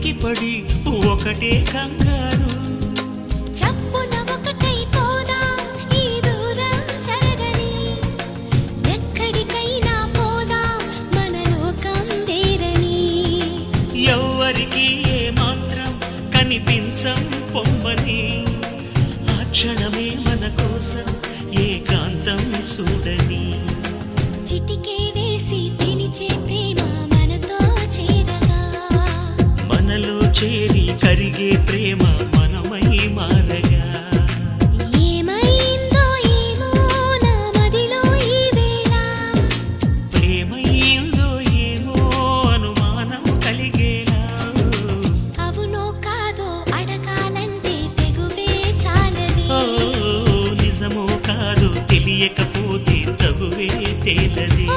ఉలికిపడి ఒకటే కంగారు. చప్పున ఒకటై పోదాం ఈ దూరం చెరగని, ఎక్కడికైనా పోదాం మన లోకం వేరని. ఎవ్వరికి ఏ మాత్రం కనిపించం పొమ్మని, ఆ క్షణమే మన కోసం ఏకాంతం చూడని. చిటికే వేసి పిలిచే ప్రేమ మనతో చేరగా, మనలో చేరి కరిగే ప్రేమ మనమై మారగా. ఏమైందో ఏమో నా మదిలో ఈ వేళ, ప్రేమైందో ఏమో అనుమానం కలిగేలా. అవునో కాదో అడగాలంటే తెగువే చాలదే. ఓ నిజమో కాదో తెలియకపోతే తగువే తేలదే.